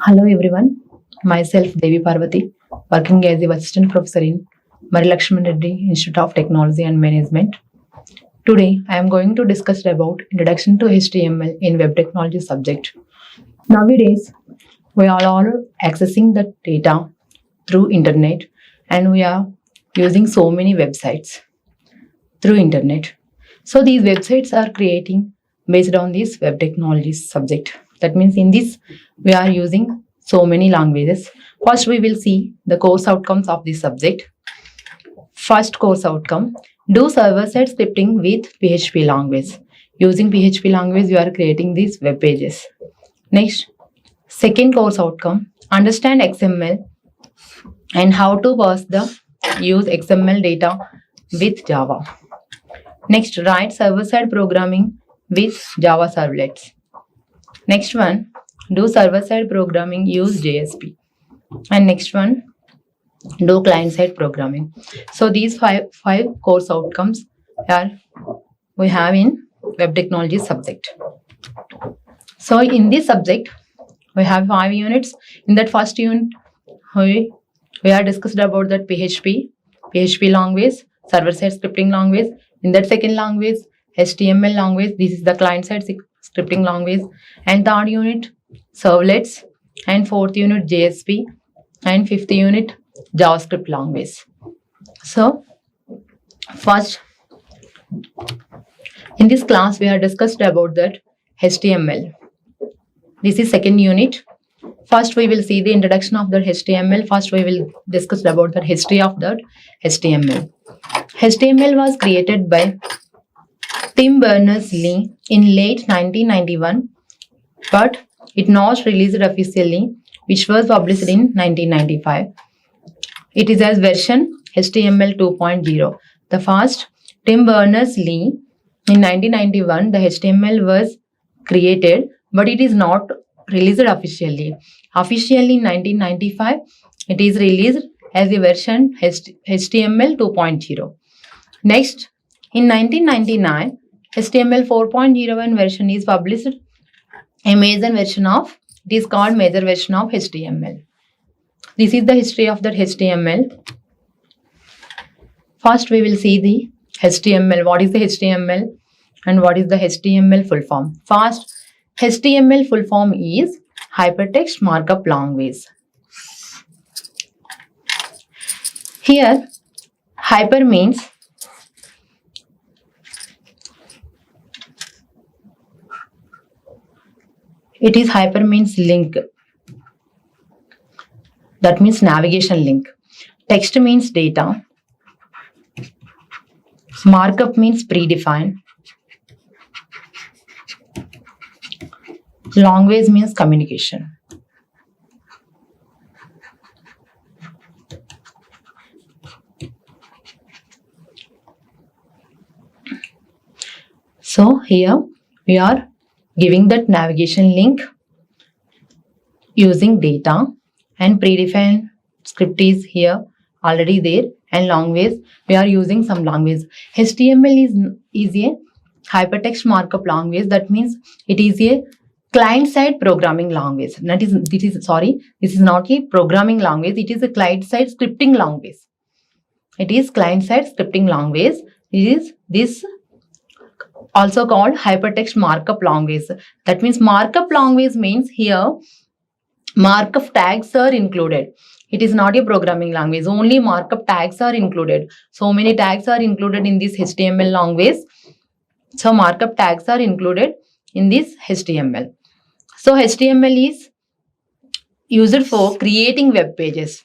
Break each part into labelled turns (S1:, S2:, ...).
S1: Hello everyone, myself Devi Parvathi, working as a assistant professor in Marri Laxman Reddy Institute of Technology and Management. Today I am going to discuss about introduction to HTML in web technology subject. Nowadays we are all accessing the data through internet and we are using so many websites through internet. So these websites are creating based on this web technology subject. That means in this we are using so many languages. First we will see the course outcomes of this subject. First course outcome, do server-side scripting with PHP language. Using PHP language you are creating these web pages. Next, second course outcome, understand XML and how to use XML data with Java. Next, write server-side programming with Java servlets. Next one, do server-side programming, use JSP. And next one, do client-side programming. So these five course outcomes we have in web technology subject. So in this subject, we have 5 units. In that first unit, we are discussed about that PHP language, server-side scripting language. In that second language, HTML language. This is the client-side scripting language. And third unit, servlets. And fourth unit, JSP. And fifth unit, JavaScript language. So, first, in this class, we are discussed about that HTML. This is second unit. First, we will see the introduction of the HTML. First, we will discuss about the history of that HTML. HTML was created by Tim Berners-Lee in late 1991, but it not released officially, which was published in 1995. It is as version HTML 2.0. The first Tim Berners-Lee in 1991, the HTML was created, but it is not released officially. Officially in 1995, it is released as a version HTML 2.0. Next, in 1999, HTML 4.01 version is published. A major version of it is called major version of HTML. This is the history of that HTML. First, we will see the HTML. What is the HTML and what is the HTML full form? First, HTML full form is Hypertext Markup Language. Here, hyper means link. That means navigation link. Text means data. Markup means predefined. Language means communication. So here we are giving that navigation link using data, and predefined script is here already there, and language we are using some language. HTML is a hypertext markup language. That means it is a client-side programming language. This is not a programming language. It is a client-side scripting language. It is client-side scripting language. It is this also called hypertext markup language. That means markup language means here markup tags are included. It is not a programming language. Only markup tags are included. So many tags are included in this HTML language. So markup tags are included in this HTML. So HTML is used for creating web pages.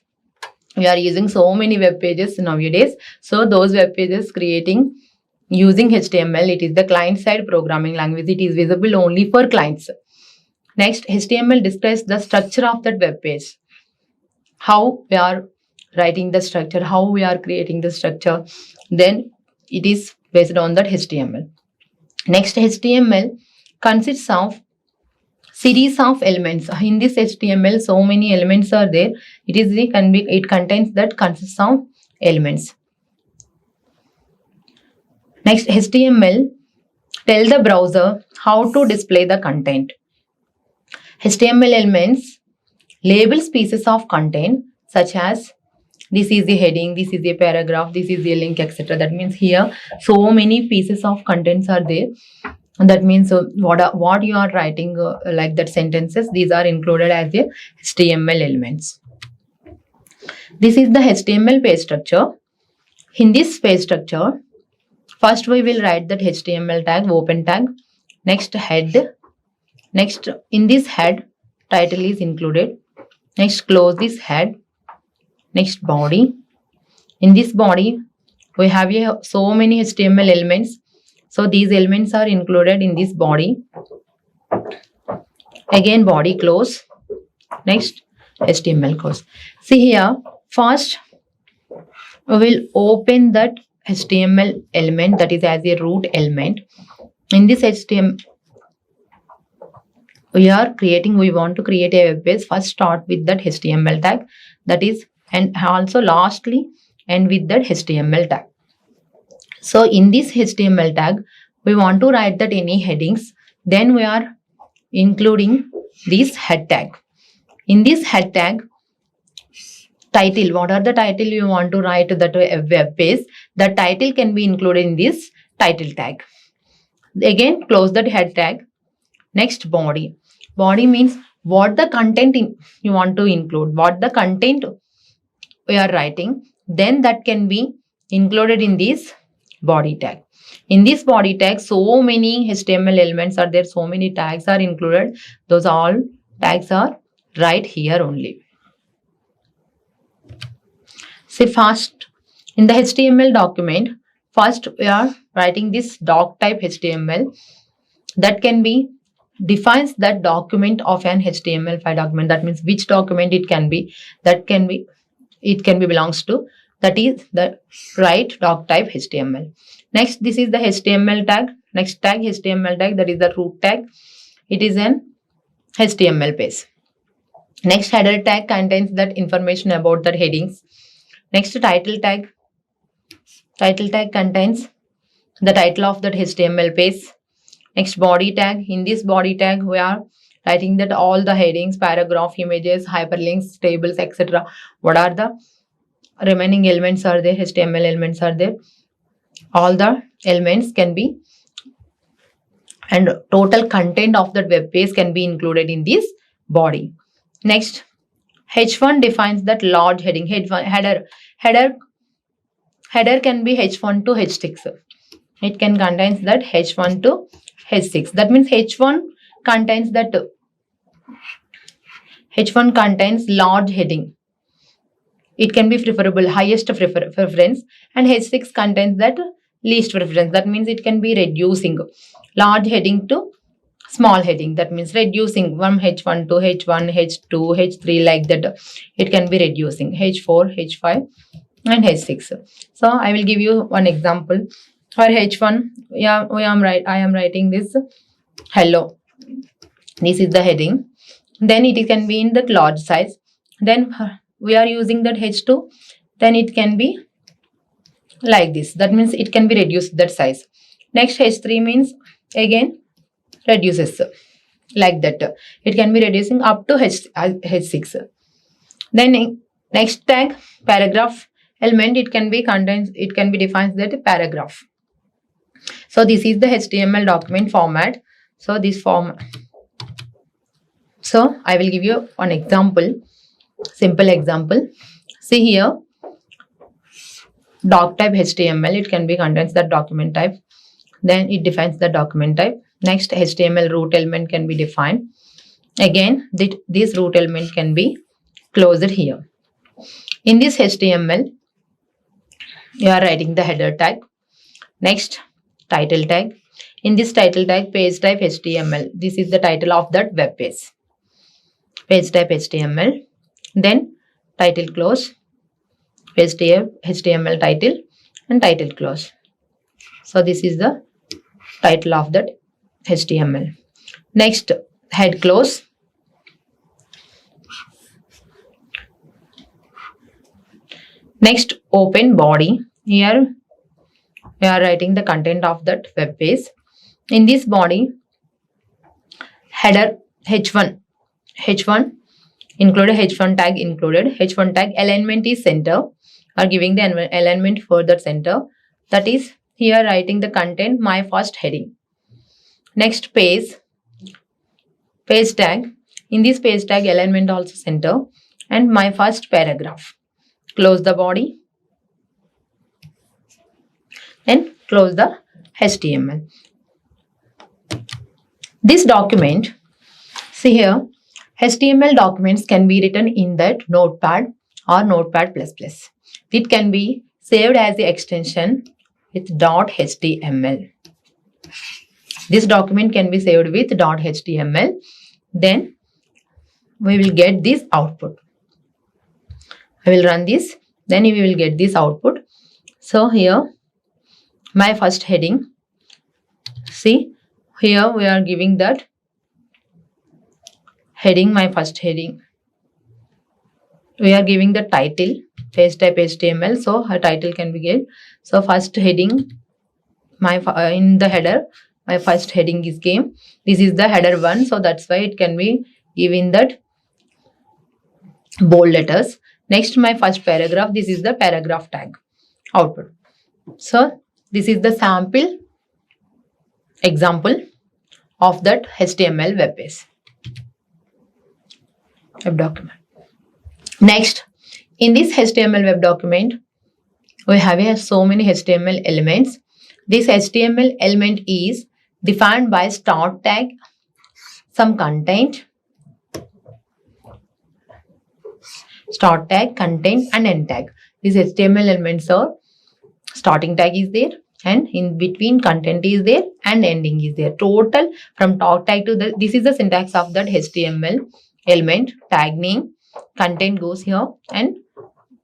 S1: We are using so many web pages nowadays. So those web pages creating using HTML, it is the client-side programming language. It is visible only for clients. Next, HTML describes the structure of that web page. How we are writing the structure, how we are creating the structure. Then it is based on that HTML. Next, HTML consists of series of elements. In this HTML, so many elements are there. It contains that consists of elements. Next, HTML tell the browser how to display the content. HTML elements labels pieces of content such as this is the heading, this is the paragraph, this is the link, etc. That means here so many pieces of contents are there. And that means what you are writing like that sentences, these are included as the HTML elements. This is the HTML page structure. In this page structure, first we will write that HTML tag, open tag, next head, next in this head title is included, next close this head, next body. In this body we have so many HTML elements, so these elements are included in this body. Again body close, next HTML close. See here, first we will open that HTML element, that is as a root element. In this HTML we want to create a web page. First start with that HTML tag, that is, and also lastly end with that HTML tag. So in this HTML tag we want to write that any headings, then we are including this head tag. In this head tag, title, what are the title you want to write that web page, the title can be included in this title tag. Again close that head tag. Next body. Body means what the content you want to include, what the content we are writing, then that can be included in this body tag. In this body tag so many HTML elements are there, so many tags are included, those all tags are right here only. See, first in the HTML document, first we are writing this doc type HTML, that can be defines that document of an HTML5 document. That means which document it can be, it can be belongs to, that is the right doc type HTML. Next, this is the HTML tag. Next tag HTML tag, that is the root tag, it is an HTML page. Next header tag contains that information about the headings. Next title tag contains the title of that HTML page. Next body tag, in this body tag we are writing that all the headings, paragraph, images, hyperlinks, tables, etc. What are the remaining elements are there, HTML elements are there, all the elements can be, and total content of that web page can be included in this body. Next, H1 defines that large heading, header can be H1 to H6. It can contains that H1 to H6. That means H1 contains large heading. It can be preferable, highest preference, and H6 contains that least preference. That means it can be reducing large heading to small heading. That means reducing from H1 to H1, H2, H3 like that. It can be reducing H4, H5 and H6. So I will give you one example. For H1, I am writing this hello. This is the heading. Then it can be in that large size. Then we are using that H2. Then it can be like this. That means it can be reduced that size. Next H3 means again reduces like that. It can be reducing up to H6. Then next tag paragraph element, it can be defined that paragraph. So this is the HTML document format. So this format. So I will give you one example, simple example. See here, doc type HTML, it can be contains the document type. Then it defines the document type. Next HTML root element can be defined. Again, this root element can be closed here. In this HTML, you are writing the header tag. Next title tag. In this title tag, page type HTML. This is the title of that web page. Page type HTML. Then title close. Page type HTML title and title close. So this is the title of that HTML. Next head close. Next open body. Here we are writing the content of that web page. In this body, header H1 included h1 tag included. H1 tag alignment is center, or giving the alignment for the center. That is here writing the content, my first heading. Next page tag. In this page tag alignment also center, and my first paragraph. Close the body and close the HTML. This document, see here, HTML documents can be written in that Notepad or Notepad++. It can be saved as the extension with .html. This document can be saved with .html. Then we will get this output. I will run this. Then we will get this output. So here, my first heading. See, here we are giving that heading, my first heading. We are giving the title, page type HTML. So a title can be given. So first heading, in the header, my first heading is came. This is the header 1. So that's why it can be given that bold letters. Next, my first paragraph. This is the paragraph tag output. So this is the sample example of that HTML web page, web document. Next, in this HTML web document, we have so many HTML elements. This HTML element is defined by start tag, some content, start tag, content, and end tag. These HTML elements are starting tag is there, and in between content is there, and ending is there. Total from start tag to this is the syntax of that HTML element. Tag name, content goes here, and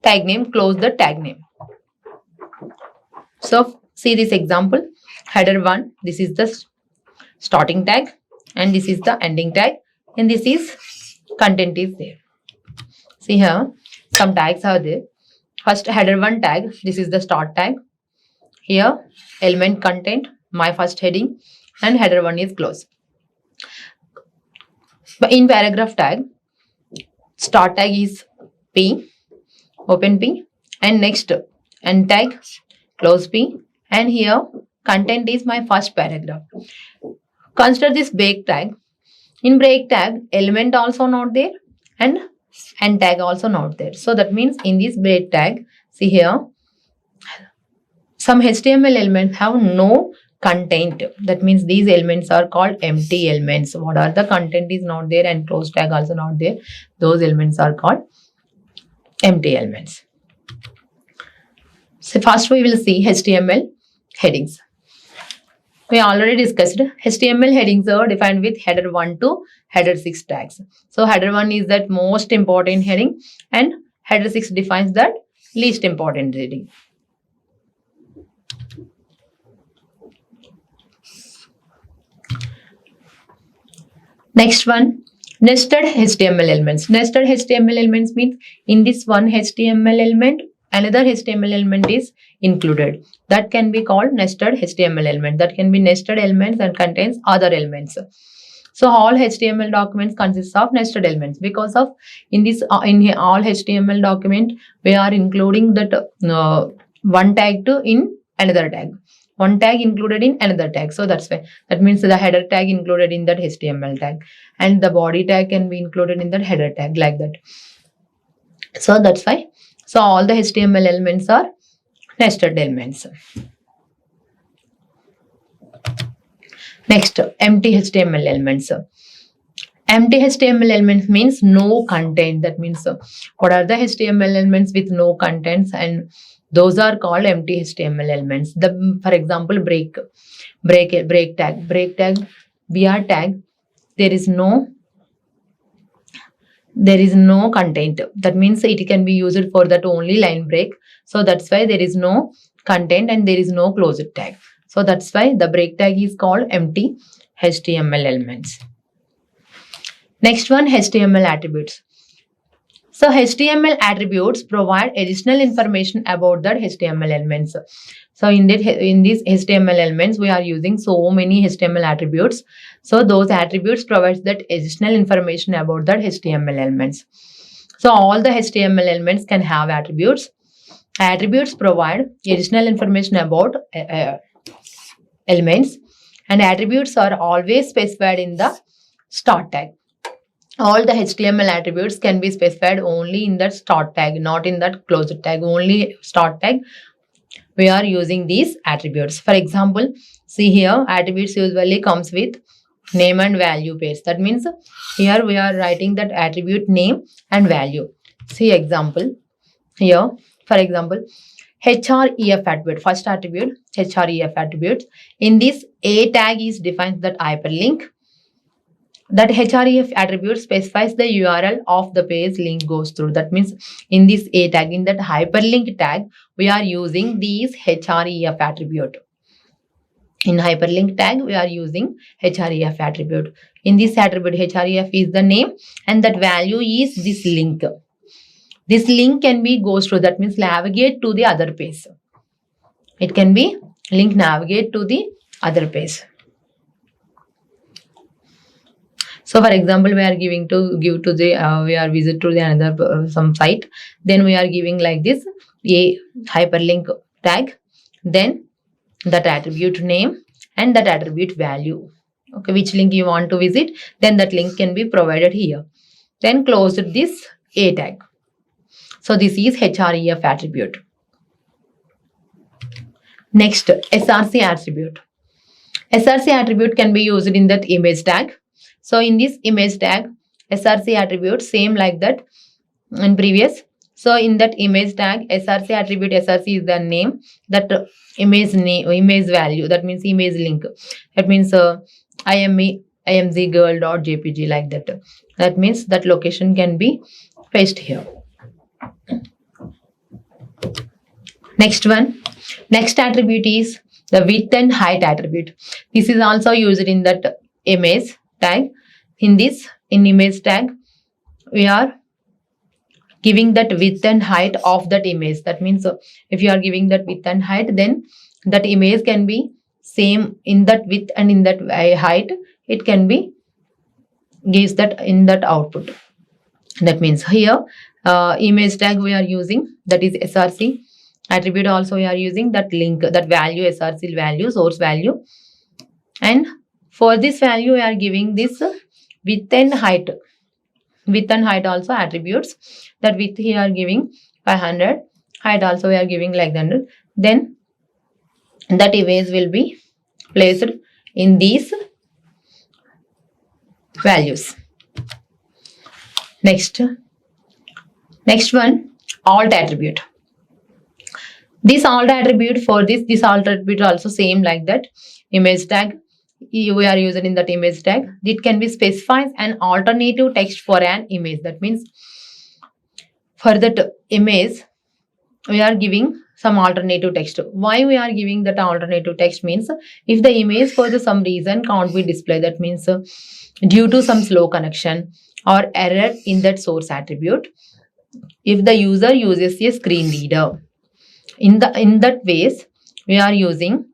S1: tag name, close the tag name. So see this example, header 1, this is the starting tag, and this is the ending tag, and this is content is there. See here, some tags are there. First header 1 tag, this is the start tag. Here element content, my first heading, and header 1 is close. But in paragraph tag, start tag is P, open P, and next end tag, close P, and here content is my first paragraph. Consider this break tag. In break tag, element also not there, and end tag also not there. So that means in this break tag, see here, some HTML elements have no content. That means these elements are called empty elements. What are the content is not there, and close tag also not there. Those elements are called empty elements. So first we will see HTML headings. We already discussed HTML headings are defined with header 1 to header 6 tags. So header 1 is that most important heading, and header 6 defines that least important heading. Next one, nested HTML elements. Nested HTML elements means in this one HTML element, another HTML element is included. That can be called nested HTML element. That can be nested elements and contains other elements. So all HTML documents consist of nested elements, because of in this in all HTML document we are including that one tag to in another tag. One tag included in another tag. So that's why, that means the header tag included in that HTML tag, and the body tag can be included in that header tag, like that. So that's why. So all the HTML elements are nested elements. Next, empty HTML elements. Empty HTML elements means no content. That means what are the HTML elements with no contents, and those are called empty HTML elements. For example, break tag, BR tag. There is no content. That means it can be used for that only line break. So that's why there is no content and there is no closed tag. So that's why the break tag is called empty HTML elements. Next one, HTML attributes. So HTML attributes provide additional information about that HTML elements. So in these HTML elements, we are using so many HTML attributes. So those attributes provides that additional information about that HTML elements. So all the HTML elements can have attributes. Attributes provide additional information about elements, and attributes are always specified in the start tag. All the HTML attributes can be specified only in that start tag, not in that closed tag. Only start tag we are using these attributes. For example, see here, attributes usually comes with name and value pairs. That means here we are writing that attribute name and value. See example here. For example, href attribute, first attribute, href attribute. In this, a tag is defined that hyperlink. That href attribute specifies the URL of the page link goes through. That means in this a tag, in that hyperlink tag, we are using these href attribute. In hyperlink tag, we are using href attribute. In this attribute, href is the name and that value is this link. This link can be goes through, that means navigate to the other page. It can be link navigate to the other page. So for example, we are giving to give to the we are visit to the another some site. Then we are giving like this a hyperlink tag, then that attribute name and that attribute value. Okay, which link you want to visit, then that link can be provided here. Then close this a tag. So this is href attribute. Next, src attribute. Src attribute can be used in that image tag. So in this image tag, src attribute same like that in previous. So in that image tag, src attribute, src is the name, that image name, image value, that means image link. That means imzgirl.jpg like that. That means that location can be pasted here. Next one, next attribute is the width and height attribute. This is also used in that image tag. In this, in image tag, we are giving that width and height of that image. That means if you are giving that width and height, then that image can be same in that width and in that height. It can be gives that in that output. That means here image tag we are using, that is src attribute. Also we are using that link, that value, src value, source value, and for this value we are giving this width and height. Width and height also attributes. That width here are giving 500, height also we are giving like that. Then that image will be placed in these values. Next one, alt attribute. This alt attribute, for this alt attribute also same like that. Image tag, we are using in that image tag. It can be specified an alternative text for an image. That means for that image, we are giving some alternative text. Why we are giving that alternative text means if the image for some reason can't be displayed, that means due to some slow connection or error in that source attribute, if the user uses a screen reader, in that ways we are using,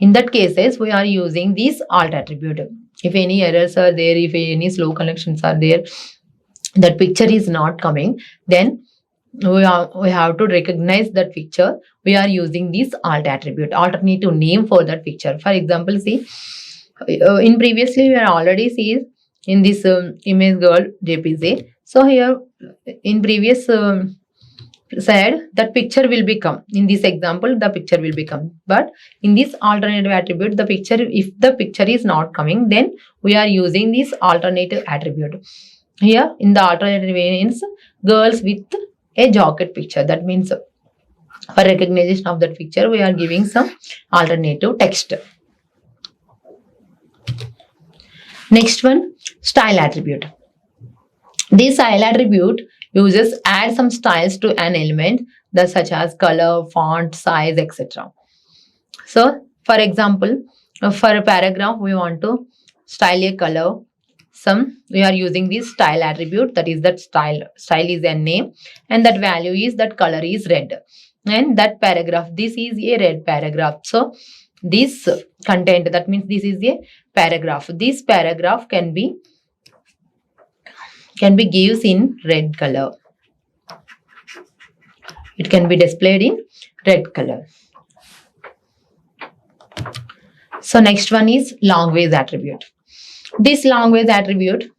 S1: in that cases we are using this alt attribute. If any errors are there, if any slow connections are there, that picture is not coming, then we have to recognize that picture. We are using this alt attribute, alternative name for that picture. For example, see in previously we are already seen in this image girl jpg. So here in previous said that picture will become, in this example the picture will become, but in this alternative attribute the picture, if the picture is not coming, then we are using this alternative attribute. Here in the alternative means girls with a jacket picture. That means for recognition of that picture we are giving some alternative text. Next one, style attribute. This style attribute uses add some styles to an element, that such as color, font, size, etc. So for example, for a paragraph we want to style a color, we are using this style attribute, that is that style is a name, and that value is that color is red, and that paragraph, this is a red paragraph. So this content, that means this is a paragraph. This paragraph can be gives in red color. It can be displayed in red color. So next one is language attribute. This language attribute,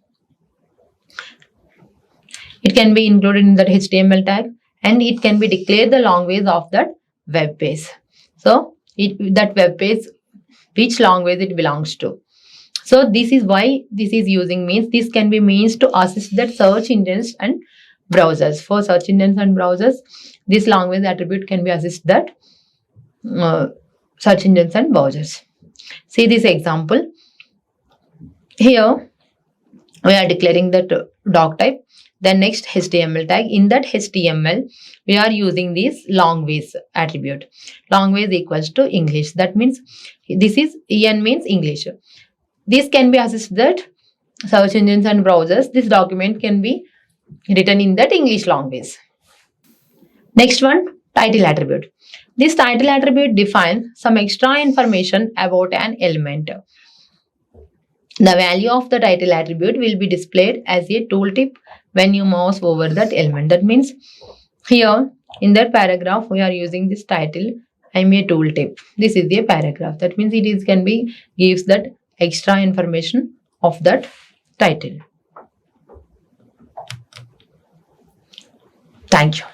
S1: it can be included in that HTML tag, and it can be declared the language of that web page. So that web page, which language it belongs to. So this is why this is using means. This can be means to assist that search engines and browsers. For search engines and browsers, this language attribute can be assist that search engines and browsers. See this example. Here we are declaring that doc type, then next HTML tag. In that HTML, we are using this language attribute. Language equals to English. That means this is EN means English. This can be assist that search engines and browsers. This document can be written in that English language. Next one, title attribute. This title attribute defines some extra information about an element. The value of the title attribute will be displayed as a tooltip when you mouse over that element. That means here in that paragraph we are using this title, I'm a tooltip. This is a paragraph. That means it can be gives that extra information of that title. Thank you.